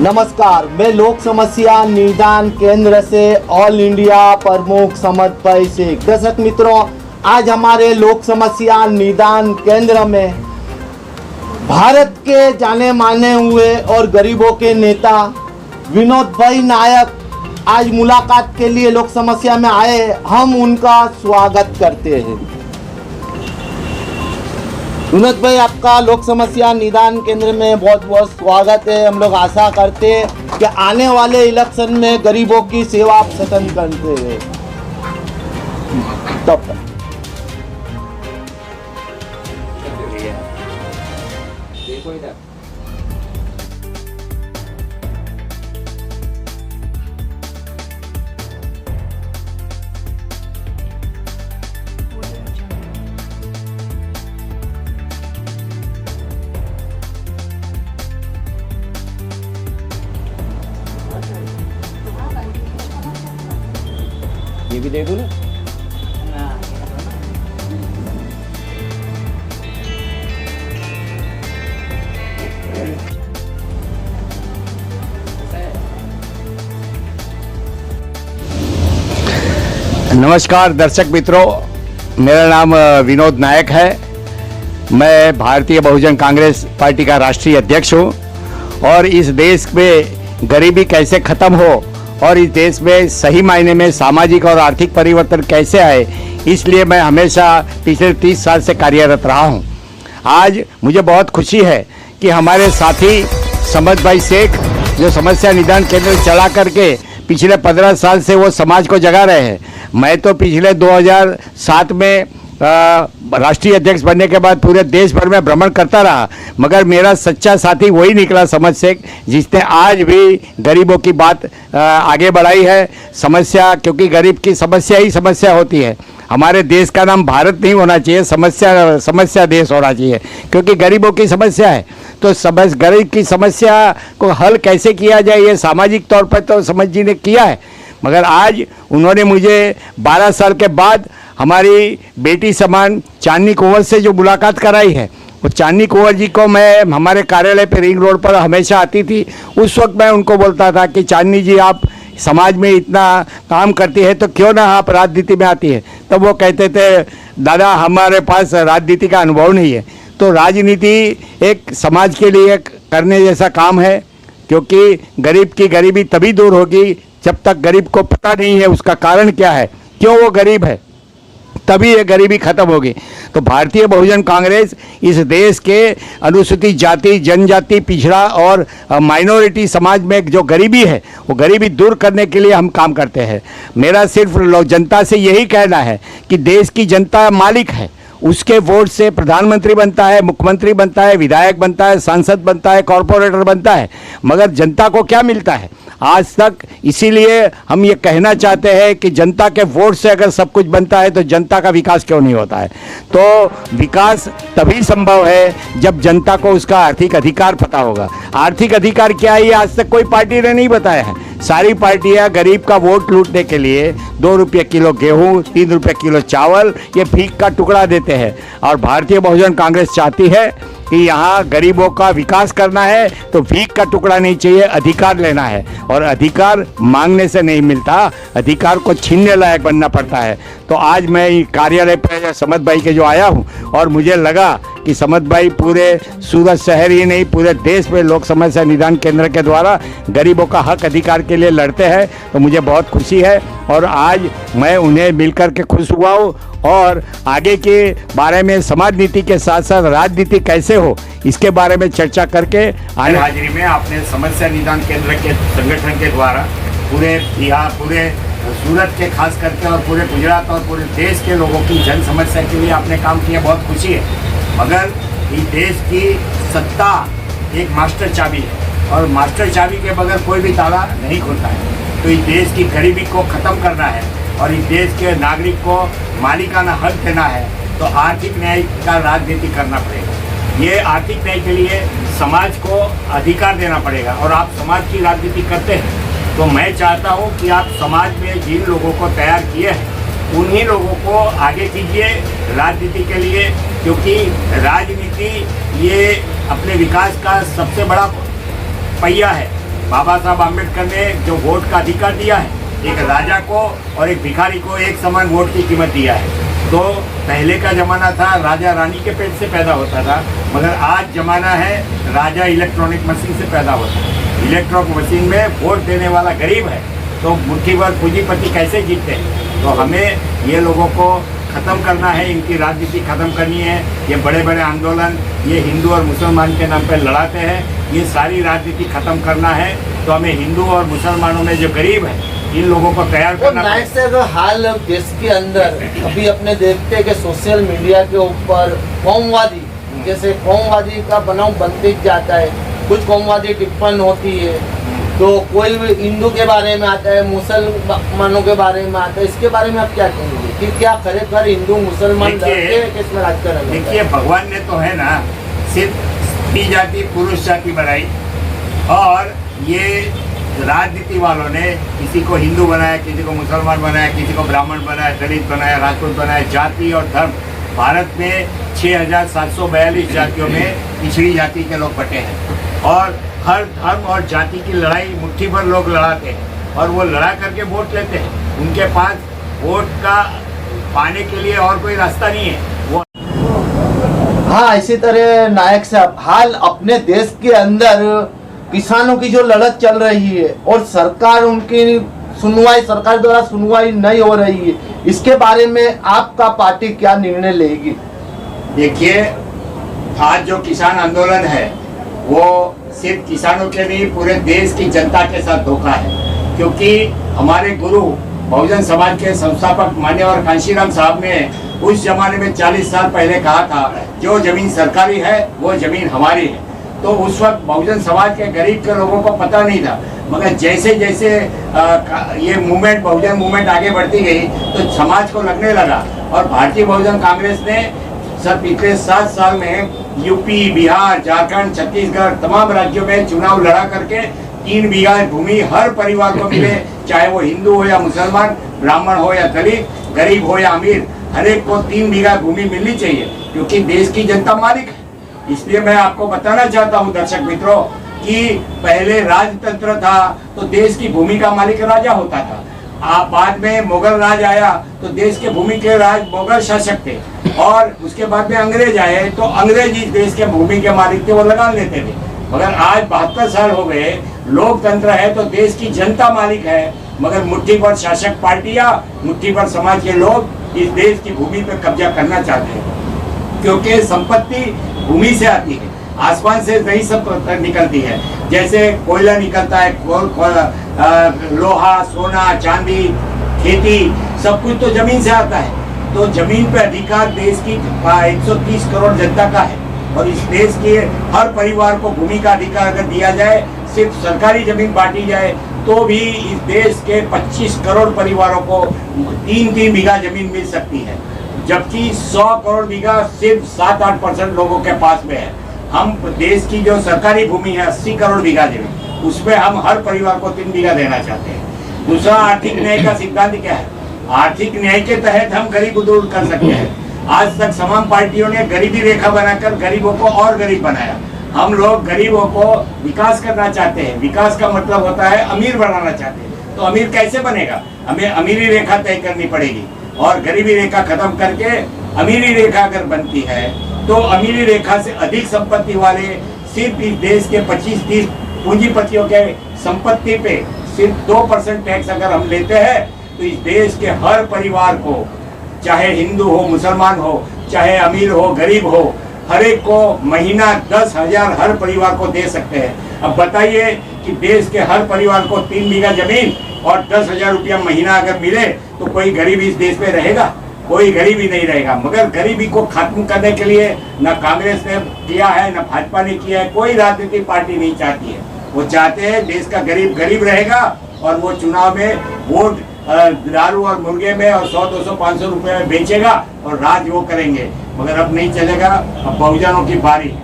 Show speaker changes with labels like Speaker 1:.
Speaker 1: नमस्कार, मैं लोक समस्या निदान केंद्र से ऑल इंडिया प्रमुख समद भाई शेख। दर्शक मित्रों, आज हमारे लोक समस्या निदान केंद्र में भारत के जाने माने हुए और गरीबों के नेता विनोद भाई नायक आज मुलाकात के लिए लोक समस्या में आए। हम उनका स्वागत करते हैं। विनोद भाई, आपका लोक समस्या निदान केंद्र में बहुत बहुत स्वागत है। हम लोग आशा करते हैं कि आने वाले इलेक्शन में गरीबों की सेवा आप सतत करते हैं। तब तक ये भी देखो ना।
Speaker 2: नमस्कार दर्शक मित्रों, मेरा नाम विनोद नायक है। मैं भारतीय बहुजन कांग्रेस पार्टी का राष्ट्रीय अध्यक्ष हूँ और इस देश में गरीबी कैसे ख़त्म हो और इस देश में सही मायने में सामाजिक और आर्थिक परिवर्तन कैसे आए, इसलिए मैं हमेशा पिछले 30 साल से कार्यरत रहा हूं। आज मुझे बहुत खुशी है कि हमारे साथी समद भाई शेख जो समस्या निदान केंद्र चला करके पिछले 15 साल से वो समाज को जगा रहे हैं। मैं तो पिछले 2007 में राष्ट्रीय अध्यक्ष बनने के बाद पूरे देश भर में भ्रमण करता रहा, मगर मेरा सच्चा साथी वही निकला समद शेख, जिसने आज भी गरीबों की बात आगे बढ़ाई है। समस्या, क्योंकि गरीब की समस्या ही समस्या होती है। हमारे देश का नाम भारत नहीं होना चाहिए, समस्या देश होना चाहिए, क्योंकि गरीबों की समस्या है। तो गरीब की समस्या को हल कैसे किया जाए, ये सामाजिक तौर पर तो समद जी ने किया है, मगर आज उन्होंने मुझे 12 साल के बाद हमारी बेटी समान चांदनी कुंवर से जो मुलाकात कराई है, वो चांदनी कुंवर जी को मैं हमारे कार्यालय पे रिंग रोड पर हमेशा आती थी। उस वक्त मैं उनको बोलता था कि चांदनी जी, आप समाज में इतना काम करती है तो क्यों ना आप राजनीति में आती है। तब वो कहते थे, दादा हमारे पास राजनीति का अनुभव नहीं है। तो राजनीति एक समाज के लिए करने जैसा काम है, क्योंकि गरीब की गरीबी तभी दूर होगी जब तक गरीब को पता नहीं है उसका कारण क्या है, क्यों वो गरीब है, तभी ये गरीबी खत्म होगी। तो भारतीय बहुजन कांग्रेस इस देश के अनुसूचित जाति, जनजाति, पिछड़ा और माइनॉरिटी समाज में जो गरीबी है, वो गरीबी दूर करने के लिए हम काम करते हैं। मेरा सिर्फ जनता से यही कहना है कि देश की जनता मालिक है, उसके वोट से प्रधानमंत्री बनता है, मुख्यमंत्री बनता है, विधायक बनता है, सांसद बनता है, कॉरपोरेटर बनता है, मगर जनता को क्या मिलता है आज तक। इसीलिए हम ये कहना चाहते हैं कि जनता के वोट से अगर सब कुछ बनता है तो जनता का विकास क्यों नहीं होता है। तो विकास तभी संभव है जब जनता को उसका आर्थिक अधिकार पता होगा। आर्थिक अधिकार क्या है, ये आज तक कोई पार्टी ने नहीं बताया है। सारी पार्टियां गरीब का वोट लूटने के लिए 2 रुपये किलो गेहूं, 3 रुपये किलो चावल, ये भीख का टुकड़ा देते हैं। और भारतीय बहुजन कांग्रेस चाहती है कि यहाँ गरीबों का विकास करना है तो भीख का टुकड़ा नहीं चाहिए, अधिकार लेना है। और अधिकार मांगने से नहीं मिलता, अधिकार को छीनने लायक बनना पड़ता है। तो आज मैं कार्यालय पर समद भाई के जो आया हूँ, और मुझे लगा कि समद भाई पूरे सूरत शहर ही नहीं, पूरे देश में लोक समस्या निदान केंद्र के द्वारा गरीबों का हक अधिकार के लिए लड़ते हैं, तो मुझे बहुत खुशी है। और आज मैं उन्हें मिलकर के खुश हुआ हूँ और आगे के बारे में समाज नीति के साथ साथ राजनीति कैसे हो, इसके बारे में चर्चा करके आने हाजिरी में आपने समस्या निदान केंद्र के संगठन के द्वारा पूरे बिहार, पूरे सूरत के खास करके और पूरे गुजरात और पूरे देश के लोगों की जन समस्या के लिए आपने काम किया, बहुत खुशी है। मगर इस देश की सत्ता एक मास्टर चाबी है और मास्टर चाबी के बगैर कोई भी ताला नहीं खुलता है। तो इस देश की गरीबी को ख़त्म करना है और इस देश के नागरिक को मालिकाना हक देना है, तो आर्थिक न्याय का राजनीति करना पड़ेगा। ये आर्थिक न्याय के लिए समाज को अधिकार देना पड़ेगा और आप समाज की राजनीति करते हैं, तो मैं चाहता हूँ कि आप समाज में जिन लोगों को तैयार किए हैं उन्हीं लोगों को आगे कीजिए राजनीति के लिए, क्योंकि राजनीति ये अपने विकास का सबसे बड़ा पहिया है बाबा साहब आम्बेडकर ने जो वोट का अधिकार दिया है, एक राजा को और एक भिखारी को एक समान वोट की कीमत दिया है। तो पहले का ज़माना था राजा रानी के पेट से पैदा होता था, मगर आज ज़माना है राजा इलेक्ट्रॉनिक मशीन से पैदा होता है। इलेक्ट्रॉनिक मशीन में वोट देने वाला गरीब है, तो मुट्ठी भर पूंजीपति कैसे जीतते हैं। तो हमें ये लोगों को ख़त्म करना है, इनकी राजनीति ख़त्म करनी है। ये बड़े बड़े आंदोलन ये हिंदू और मुसलमान के नाम पर लड़ाते हैं, ये सारी राजनीति ख़त्म करना है। तो हमें हिंदू और मुसलमानों में जो गरीब है इन लोगों को तैयार करना
Speaker 1: नायक से अगर हाल देश के अंदर अभी अपने देखते हैं कि सोशल मीडिया के ऊपर कौमवादी जैसे कौमवादी का बनाव बनते जाता है, कुछ कौमवादी टिप्पणी होती है, तो कोई भी हिंदू के बारे में आता है, मुसलमानों के बारे में आता है। इसके बारे में आप क्या कहेंगे कि क्या खरेखर हिंदू मुसलमान किसमें राजकारण?
Speaker 2: देखिए, भगवान ने तो है ना सिर्फ स्त्री जाति पुरुष जाति बनाई, और ये राजनीति वालों ने किसी को हिंदू बनाया, किसी को मुसलमान बनाया, किसी को ब्राह्मण बनाया, दलित बनाया, राजपूत बनाया। जाति और धर्म भारत में 6742 जातियों में पिछड़ी जाति के लोग बटे हैं, और हर धर्म और जाति की लड़ाई मुट्ठी भर लोग लड़ाते हैं और वो लड़ा करके वोट लेते हैं। उनके पास वोट का पाने के लिए और कोई रास्ता नहीं है। वो
Speaker 1: हाँ, इसी तरह नायक साहब हाल अपने देश के अंदर किसानों की जो लड़त चल रही है और सरकार उनकी सरकार द्वारा सुनवाई नहीं हो रही है, इसके बारे में आपका पार्टी क्या निर्णय लेगी?
Speaker 2: देखिए, आज जो किसान आंदोलन है वो सिर्फ किसानों के नहीं पूरे देश की जनता के साथ धोखा है, क्योंकि हमारे गुरु बहुजन समाज के संस्थापक मान्यवर कांशीराम साहब ने उस जमाने में 40 साल पहले कहा था जो जमीन सरकारी है वो जमीन हमारी है। तो उस वक्त बहुजन समाज के गरीब के लोगों को पता नहीं था, मगर जैसे जैसे ये मूवमेंट बहुजन मूवमेंट आगे बढ़ती गई तो समाज को लगने लगा, और भारतीय बहुजन कांग्रेस ने सर पिछले 7 साल में यूपी, बिहार, झारखंड, छत्तीसगढ़ तमाम राज्यों में चुनाव लड़ा करके 3 बीघा भूमि हर परिवार को मिले, चाहे वो हिंदू हो या मुसलमान, ब्राह्मण हो या दलित, गरीब हो या अमीर, हर एक को 3 बीघा भूमि मिलनी चाहिए, क्योंकि देश की जनता मालिक है। इसलिए मैं आपको बताना चाहता हूं दर्शक मित्रों कि पहले राजतंत्र था तो देश की भूमि का मालिक राजा होता था। आप बाद में मुगल राज आया तो देश के भूमि के राज मुगल शासक थे, और उसके बाद में अंग्रेज आए तो अंग्रेज इस देश के भूमि के मालिक थे, वो लगान लेते थे। मगर आज 72 साल हो गए, लोकतंत्र है तो देश की जनता मालिक है, मगर मुट्ठी भर शासक पार्टियां, मुट्ठी भर समाज के लोग इस देश की भूमि पर कब्जा करना चाहते हैं, क्योंकि संपत्ति भूमि से आती है, आसमान से नहीं सब निकलती है। जैसे कोयला निकलता है, लोहा, सोना, चांदी, खेती, सब कुछ तो जमीन से आता है। तो जमीन पे अधिकार देश की 130 करोड़ जनता का है, और इस देश के हर परिवार को भूमि का अधिकार अगर दिया जाए, सिर्फ सरकारी जमीन बांटी जाए, तो भी इस देश के 25 करोड़ परिवारों को 3-3 बीघा जमीन मिल सकती है, जबकि 100 करोड़ बीघा सिर्फ 7-8% लोगों के पास में है। हम देश की जो सरकारी भूमि है 80 करोड़ बीघा जमीन, उसमें हम हर परिवार को 3 बीघा देना चाहते हैं। दूसरा, आर्थिक न्याय का सिद्धांत क्या है? आर्थिक न्याय के तहत हम गरीब दूर कर सकते हैं। आज तक तमाम पार्टियों ने गरीबी रेखा बनाकर गरीबों को और गरीब बनाया। हम लोग गरीबों को विकास करना चाहते हैं। विकास का मतलब होता है अमीर बनाना चाहते हैं। तो अमीर कैसे बनेगा? हमें अमीरी रेखा तय करनी पड़ेगी, और गरीबी रेखा खत्म करके अमीरी रेखा अगर बनती है तो अमीरी रेखा से अधिक संपत्ति वाले सिर्फ इस देश के 25-30 पूंजीपतियों के संपत्ति पे सिर्फ 2% टैक्स अगर हम लेते हैं तो इस देश के हर परिवार को, चाहे हिंदू हो, मुसलमान हो, चाहे अमीर हो, गरीब हो, हर एक को महीना 10,000 हर परिवार को दे सकते हैं। अब बताइए कि देश के हर परिवार को 3 बीघा जमीन और 10,000 रुपया महीना अगर मिले तो कोई गरीब इस देश में रहेगा? कोई गरीबी नहीं रहेगा। मगर गरीबी को खत्म करने के लिए न कांग्रेस ने किया है, न भाजपा ने किया है, कोई राजनीतिक पार्टी नहीं चाहती है। वो चाहते हैं देश का गरीब गरीब रहेगा, और वो चुनाव में वोट दारू और मुर्गे में और 100, 200, 500 रुपये में बेचेगा और राज वो करेंगे। मगर अब नहीं चलेगा, अब बहुजनों की बारी है।